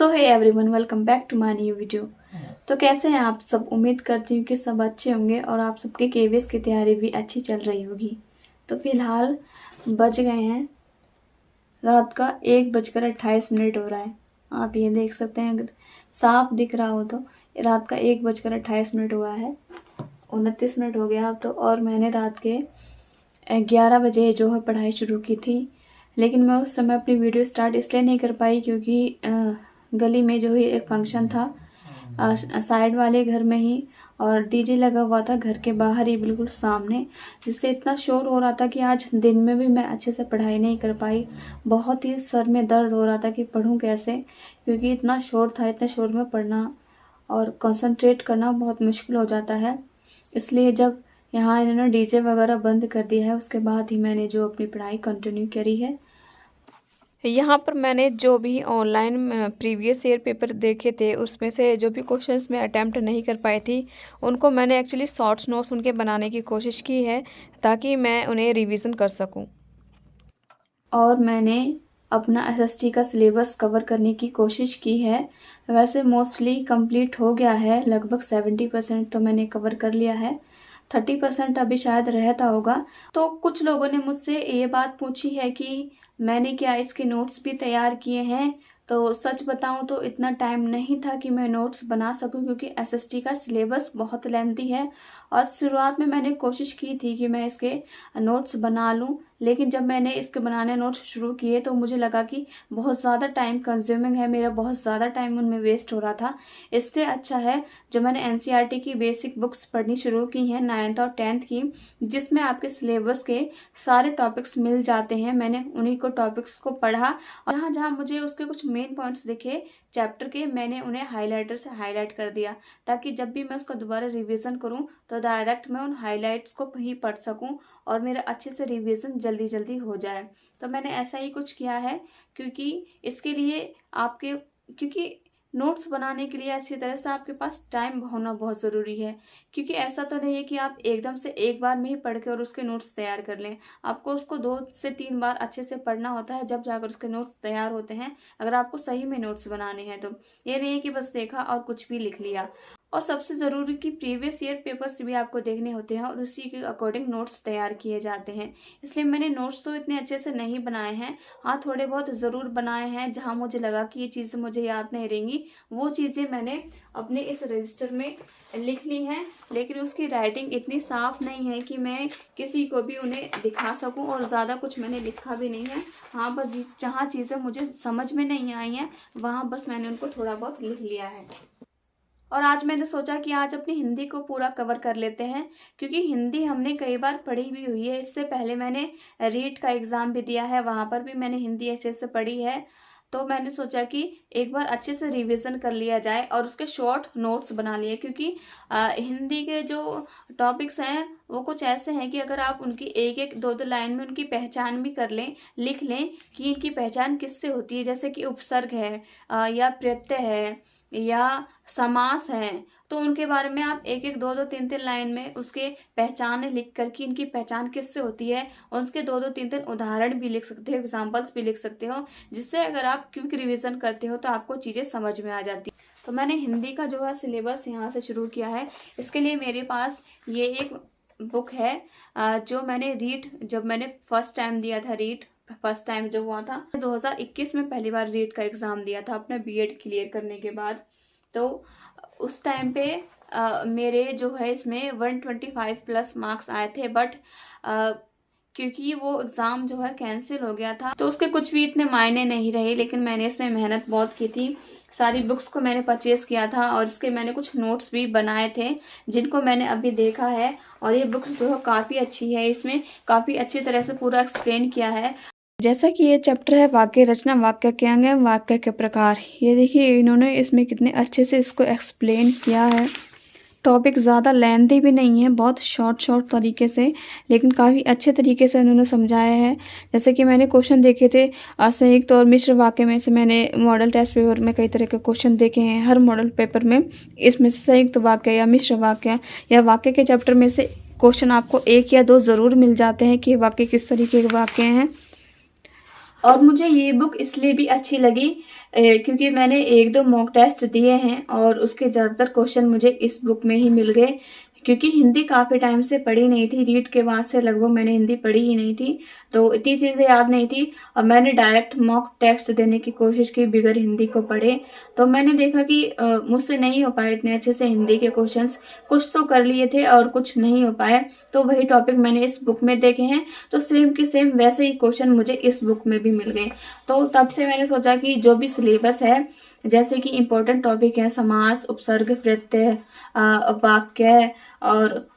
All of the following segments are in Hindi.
So hey everyone, welcome back to my new video. तो कैसे हैं आप सब? उम्मीद करती हूँ कि सब अच्छे होंगे और आप सबके केवीएस की तैयारी भी अच्छी चल रही होगी। तो फिलहाल बज गए हैं रात का 1:28 हो रहा है। आप ये देख सकते हैं, अगर साफ दिख रहा हो तो रात का 1:28 हुआ है। 29 मिनट हो गया अब तो। और मैंने रात के 11 बजे जो है पढ़ाई शुरू की थी, लेकिन मैं उस समय अपनी वीडियो स्टार्ट इसलिए नहीं कर पाई क्योंकि गली में जो है एक फंक्शन था साइड वाले घर में ही, और डीजे लगा हुआ था घर के बाहर ही बिल्कुल सामने, जिससे इतना शोर हो रहा था कि आज दिन में भी मैं अच्छे से पढ़ाई नहीं कर पाई। बहुत ही सर में दर्द हो रहा था कि पढूं कैसे, क्योंकि इतना शोर था। इतने शोर में पढ़ना और कंसंट्रेट करना बहुत मुश्किल हो जाता है। इसलिए जब यहाँ इन्होंने डीजे वगैरह बंद कर दिया है, उसके बाद ही मैंने जो अपनी पढ़ाई कंटिन्यू करी है। यहाँ पर मैंने जो भी ऑनलाइन प्रीवियस ईयर पेपर देखे थे, उसमें से जो भी क्वेश्चंस मैं अटैम्प्ट नहीं कर पाई थी, उनको मैंने एक्चुअली शॉर्ट्स नोट्स उनके बनाने की कोशिश की है ताकि मैं उन्हें रिवीजन कर सकूं। और मैंने अपना एसएसटी का सिलेबस कवर करने की कोशिश की है। वैसे मोस्टली कंप्लीट हो गया है, लगभग 70% तो मैंने कवर कर लिया है। 30% अभी शायद रहता होगा। तो कुछ लोगों ने मुझसे ये बात पूछी है कि मैंने क्या इसके नोट्स भी तैयार किए हैं। तो सच बताऊं तो इतना टाइम नहीं था कि मैं नोट्स बना सकूं, क्योंकि एसएसटी का सिलेबस बहुत लेंथी है। और शुरुआत में मैंने कोशिश की थी कि मैं इसके नोट्स बना लूं, लेकिन जब मैंने इसके बनाने नोट्स शुरू किए तो मुझे लगा कि बहुत ज़्यादा टाइम कंज्यूमिंग है, मेरा बहुत ज़्यादा टाइम उनमें वेस्ट हो रहा था। इससे अच्छा है जो मैंने एनसीईआरटी की बेसिक बुक्स पढ़नी शुरू की हैं 9th और 10th की, जिसमें आपके सिलेबस के सारे टॉपिक्स मिल जाते हैं। मैंने उन्हीं को टॉपिक्स को पढ़ा और जहाँ जहाँ मुझे उसके कुछ मेन पॉइंट्स दिखे चैप्टर के, मैंने उन्हें हाईलाइटर से हाईलाइट कर दिया, ताकि जब भी मैं उसका दोबारा रिवीजन करूं तो डायरेक्ट मैं उन हाईलाइट्स को ही पढ़ सकूं और मेरा अच्छे से रिवीजन जल्दी जल्दी हो जाए। तो मैंने ऐसा ही कुछ किया है, क्योंकि इसके लिए क्योंकि नोट्स बनाने के लिए अच्छी तरह से आपके पास टाइम होना बहुत ज़रूरी है। क्योंकि ऐसा तो नहीं है कि आप एकदम से एक बार में ही पढ़ के और उसके नोट्स तैयार कर लें। आपको उसको 2 से 3 बार अच्छे से पढ़ना होता है, जब जाकर उसके नोट्स तैयार होते हैं, अगर आपको सही में नोट्स बनाने हैं तो। ये नहीं है कि बस देखा और कुछ भी लिख लिया। और सबसे ज़रूरी कि प्रीवियस ईयर पेपर्स भी आपको देखने होते हैं और उसी के अकॉर्डिंग नोट्स तैयार किए जाते हैं। इसलिए मैंने नोट्स तो इतने अच्छे से नहीं बनाए हैं, हाँ थोड़े बहुत ज़रूर बनाए हैं। जहाँ मुझे लगा कि ये चीज़ें मुझे याद नहीं रहेंगी, वो चीज़ें मैंने अपने इस रजिस्टर में लिख ली हैं। लेकिन उसकी राइटिंग इतनी साफ़ नहीं है कि मैं किसी को भी उन्हें दिखा सकूं, और ज़्यादा कुछ मैंने लिखा भी नहीं है। हाँ, बस जहाँ चीज़ें मुझे समझ में नहीं आई हैं वहाँ बस मैंने उनको थोड़ा बहुत लिख लिया है। और आज मैंने सोचा कि आज अपनी हिंदी को पूरा कवर कर लेते हैं, क्योंकि हिंदी हमने कई बार पढ़ी भी हुई है। इससे पहले मैंने रीट का एग्ज़ाम भी दिया है, वहाँ पर भी मैंने हिंदी अच्छे से पढ़ी है। तो मैंने सोचा कि एक बार अच्छे से रिवीजन कर लिया जाए और उसके शॉर्ट नोट्स बना लिए, क्योंकि हिंदी के जो टॉपिक्स हैं वो कुछ ऐसे हैं कि अगर आप उनकी एक एक दो दो लाइन में उनकी पहचान भी कर लें, लिख लें कि इनकी पहचान किससे होती है, जैसे कि उपसर्ग है या प्रत्यय है या समास है, तो उनके बारे में आप एक एक दो दो तीन तीन लाइन में उसके पहचान लिख कर कि इनकी पहचान किससे होती है, और उसके दो दो तीन तीन उदाहरण भी लिख सकते हो, एग्जाम्पल्स भी लिख सकते हो, जिससे अगर आप क्विक रिवीजन करते हो तो आपको चीज़ें समझ में आ जाती। तो मैंने हिंदी का जो है सिलेबस यहाँ से शुरू किया है। इसके लिए मेरे पास ये एक बुक है जो मैंने जब मैंने फर्स्ट टाइम दिया था फर्स्ट टाइम जो हुआ था 2021 में, पहली बार रीट का एग्ज़ाम दिया था अपना बीएड क्लियर करने के बाद। तो उस टाइम पे मेरे जो है इसमें 125+ मार्क्स आए थे, बट क्योंकि वो एग्ज़ाम जो है कैंसिल हो गया था तो उसके कुछ भी इतने मायने नहीं रहे। लेकिन मैंने इसमें मेहनत बहुत की थी, सारी बुक्स को मैंने परचेज़ किया था और इसके मैंने कुछ नोट्स भी बनाए थे जिनको मैंने अभी देखा है। और ये बुक्स जो है काफ़ी अच्छी है, इसमें काफ़ी अच्छी तरह से पूरा एक्सप्लेन किया है। जैसा कि ये चैप्टर है वाक्य रचना, वाक्य के अंग एवं वाक्य के प्रकार। ये देखिए इन्होंने इसमें कितने अच्छे से इसको एक्सप्लेन किया है। टॉपिक ज़्यादा लेंथी भी नहीं है, बहुत शॉर्ट तरीके से, लेकिन काफ़ी अच्छे तरीके से उन्होंने समझाया है। जैसे कि मैंने क्वेश्चन देखे थे संयुक्त और मिश्र वाक्य में से, मैंने मॉडल टेस्ट पेपर में कई तरह के क्वेश्चन देखे हैं। हर मॉडल पेपर में इसमें संयुक्त वाक्य या मिश्र वाक्य या वाक्य के चैप्टर में से क्वेश्चन आपको 1 या 2 ज़रूर मिल जाते हैं कि वाक्य किस तरीके के वाक्य हैं। और मुझे ये बुक इसलिए भी अच्छी लगी क्योंकि मैंने 1-2 मॉक टेस्ट दिए हैं और उसके ज़्यादातर क्वेश्चन मुझे इस बुक में ही मिल गए, क्योंकि हिंदी काफ़ी टाइम से पढ़ी नहीं थी। रीट के बाद से लगभग मैंने हिंदी पढ़ी ही नहीं थी, तो इतनी चीज़ें याद नहीं थी और मैंने डायरेक्ट मॉक टेस्ट देने की कोशिश की बिगर हिंदी को पढ़े। तो मैंने देखा कि मुझसे नहीं हो पाए इतने अच्छे से हिंदी के क्वेश्चंस, कुछ तो कर लिए थे और कुछ नहीं हो पाए। तो वही टॉपिक मैंने इस बुक में देखे हैं, तो सेम के सेम वैसे ही क्वेश्चन मुझे इस बुक में भी मिल गए। तो तब से मैंने सोचा कि जो भी सिलेबस है, जैसे कि इम्पोर्टेंट टॉपिक है समास, उपसर्ग, प्रत्यय, वाक्य और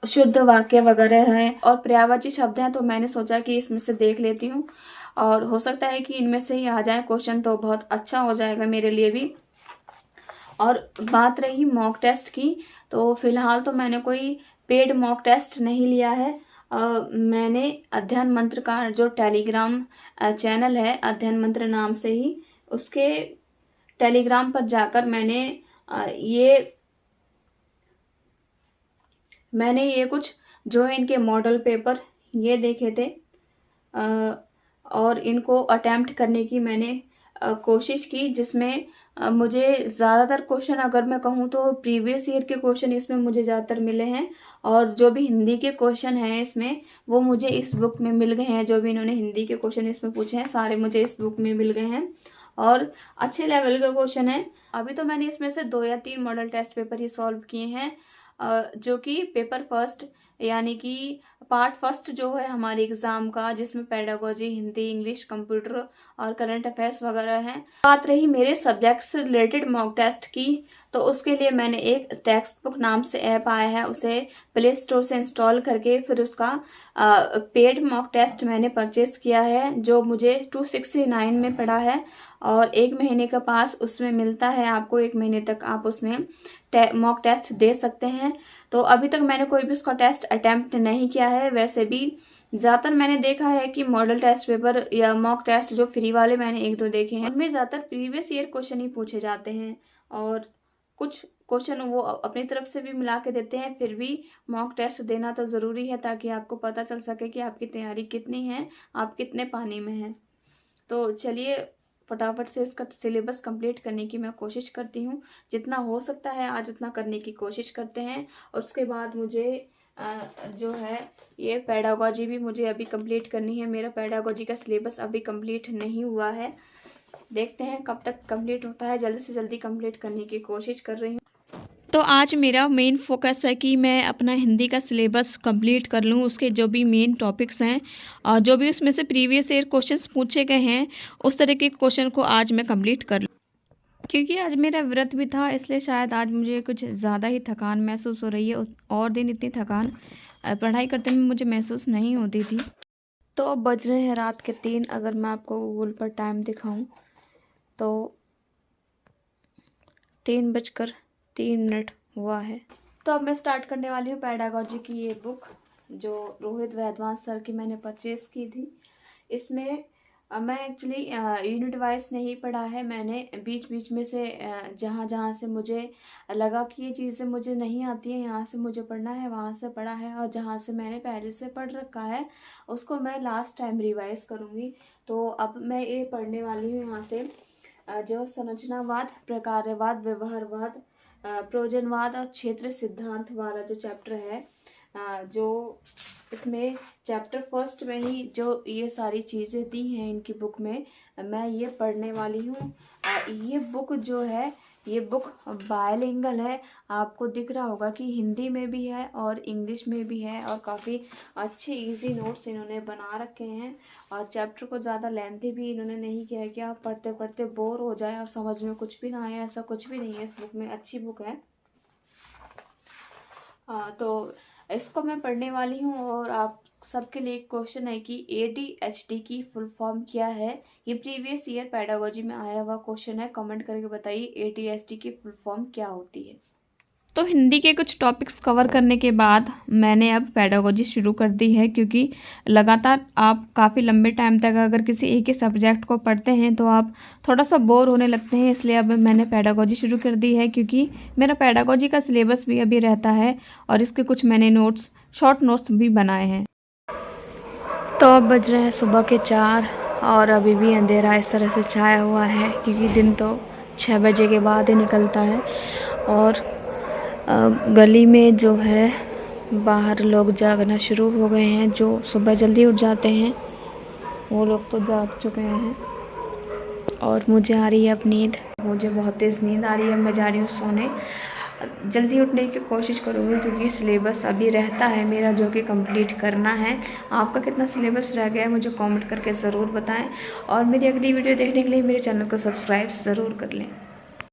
शुद्ध वाक्य वगैरह हैं और पर्यायवाची शब्द हैं, तो मैंने सोचा कि इसमें से देख लेती हूँ और हो सकता है कि इनमें से ही आ जाए क्वेश्चन, तो बहुत अच्छा हो जाएगा मेरे लिए भी। और बात रही मॉक टेस्ट की, तो फिलहाल तो मैंने कोई पेड मॉक टेस्ट नहीं लिया है। मैंने अध्ययन मंत्र का जो टेलीग्राम चैनल है, अध्ययन मंत्र नाम से ही, उसके टेलीग्राम पर जाकर मैंने ये कुछ जो है इनके मॉडल पेपर ये देखे थे और इनको अटेम्प्ट करने की मैंने कोशिश की, जिसमें मुझे ज़्यादातर क्वेश्चन, अगर मैं कहूँ तो प्रीवियस ईयर के क्वेश्चन इसमें मुझे ज़्यादातर मिले हैं और जो भी हिंदी के क्वेश्चन हैं इसमें वो मुझे इस बुक में मिल गए हैं। जो भी इन्होंने हिंदी के क्वेश्चन इसमें पूछे हैं सारे मुझे इस बुक में मिल गए हैं और अच्छे लेवल के क्वेश्चन हैं। अभी तो मैंने इसमें से 2 या 3 मॉडल टेस्ट पेपर ही सॉल्व किए हैं, जो कि पेपर फर्स्ट यानी कि पार्ट फर्स्ट जो है हमारे एग्ज़ाम का, जिसमें पेडागोजी, हिंदी, इंग्लिश, कंप्यूटर और करंट अफेयर्स वगैरह हैं। बात रही मेरे सब्जेक्ट से रिलेटेड मॉक टेस्ट की, तो उसके लिए मैंने एक टेक्स्ट बुक नाम से ऐप आया है, उसे प्ले स्टोर से इंस्टॉल करके फिर उसका पेड मॉक टेस्ट मैंने परचेज़ किया है, जो मुझे 269 में पड़ा है और 1 महीने का पास उसमें मिलता है आपको। 1 महीने तक आप उसमें मॉक टेस्ट दे सकते हैं। तो अभी तक मैंने कोई भी उसका टेस्ट अटेम्प्ट नहीं किया है। वैसे भी ज़्यादातर मैंने देखा है कि मॉडल टेस्ट पेपर या मॉक टेस्ट जो फ्री वाले मैंने 1-2 देखे हैं, उनमें ज़्यादातर प्रीवियस ईयर क्वेश्चन ही पूछे जाते हैं और कुछ क्वेश्चन वो अपनी तरफ से भी मिला के देते हैं। फिर भी मॉक टेस्ट देना तो ज़रूरी है ताकि आपको पता चल सके कि आपकी तैयारी कितनी है, आप कितने पानी में हैं। तो चलिए फटाफट से इसका सिलेबस कंप्लीट करने की मैं कोशिश करती हूँ। जितना हो सकता है आज उतना करने की कोशिश करते हैं। और उसके बाद मुझे जो है ये पेडागोजी भी मुझे अभी कंप्लीट करनी है। मेरा पेडागोजी का सिलेबस अभी कंप्लीट नहीं हुआ है, देखते हैं कब तक कंप्लीट होता है। जल्दी से जल्दी कंप्लीट करने की कोशिश कर रही हूँ। तो आज मेरा मेन फोकस है कि मैं अपना हिंदी का सिलेबस कंप्लीट कर लूँ, उसके जो भी मेन टॉपिक्स हैं और जो भी उसमें से प्रीवियस ईयर क्वेश्चंस पूछे गए हैं उस तरह के क्वेश्चन को आज मैं कंप्लीट कर लूँ। क्योंकि आज मेरा व्रत भी था, इसलिए शायद आज मुझे कुछ ज़्यादा ही थकान महसूस हो रही है। और दिन इतनी थकान पढ़ाई करते में मुझे महसूस नहीं होती थी। तो अब बज रहे हैं रात के 3। अगर मैं आपको गूगल पर टाइम दिखाऊँ तो 3:03 हुआ है। तो अब मैं स्टार्ट करने वाली हूँ पेडागोजी की ये बुक, जो रोहित वैद्यवांस सर की मैंने परचेज़ की थी। इसमें मैं एक्चुअली यूनिट वाइज नहीं पढ़ा है, मैंने बीच बीच में से जहाँ जहाँ से मुझे लगा कि ये चीज़ें मुझे नहीं आती हैं, यहाँ से मुझे पढ़ना है, वहाँ से पढ़ा है और जहाँ से मैंने पहले से पढ़ रखा है उसको मैं लास्ट टाइम रिवाइज करूँगी। तो अब मैं ये पढ़ने वाली हूँ यहाँ से जो संरचनावाद, प्रकार्यवाद, व्यवहारवाद, प्रयोजनवाद और क्षेत्र सिद्धांत वाला जो चैप्टर है, जो इसमें चैप्टर फर्स्ट में ही जो ये सारी चीज़ें दी हैं इनकी बुक में, मैं ये पढ़ने वाली हूँ। ये बुक जो है ये बुक बायलिंगल है, आपको दिख रहा होगा कि हिंदी में भी है और इंग्लिश में भी है और काफ़ी अच्छे इजी नोट्स इन्होंने बना रखे हैं और चैप्टर को ज़्यादा लेंथी भी इन्होंने नहीं किया है कि आप पढ़ते पढ़ते बोर हो जाए और समझ में कुछ भी ना आए, ऐसा कुछ भी नहीं है इस बुक में। अच्छी बुक है। तो इसको मैं पढ़ने वाली हूँ और आप सबके लिए एक क्वेश्चन है कि ADHD की फुल फॉर्म क्या है। ये प्रीवियस ईयर पेडागोजी में आया हुआ क्वेश्चन है, कमेंट करके बताइए ADHD की फुल फॉर्म क्या होती है। तो हिंदी के कुछ टॉपिक्स कवर करने के बाद मैंने अब पेडागोजी शुरू कर दी है, क्योंकि लगातार आप काफ़ी लंबे टाइम तक अगर किसी एक ही सब्जेक्ट को पढ़ते हैं तो आप थोड़ा सा बोर होने लगते हैं। इसलिए अब मैंने पेडागोजी शुरू कर दी है, क्योंकि मेरा पेडागोजी का सिलेबस भी अभी रहता है और इसके कुछ मैंने नोट्स, शॉर्ट नोट्स भी बनाए हैं। तो अब बज रहे हैं सुबह के 4 और अभी भी अंधेरा इस तरह से छाया हुआ है, क्योंकि दिन तो 6 बजे के बाद ही निकलता है। और गली में जो है बाहर लोग जागना शुरू हो गए हैं। जो सुबह जल्दी उठ जाते हैं वो लोग तो जाग चुके हैं। और मुझे आ रही है अब नींद, मुझे बहुत तेज़ नींद आ रही है। मैं जा रही हूँ सोने। जल्दी उठने की कोशिश करूँगी, क्योंकि सिलेबस अभी रहता है मेरा जो कि कंप्लीट करना है। आपका कितना सिलेबस रह गया है मुझे कमेंट करके ज़रूर बताएं। और मेरी अगली वीडियो देखने के लिए मेरे चैनल को सब्सक्राइब ज़रूर कर लें।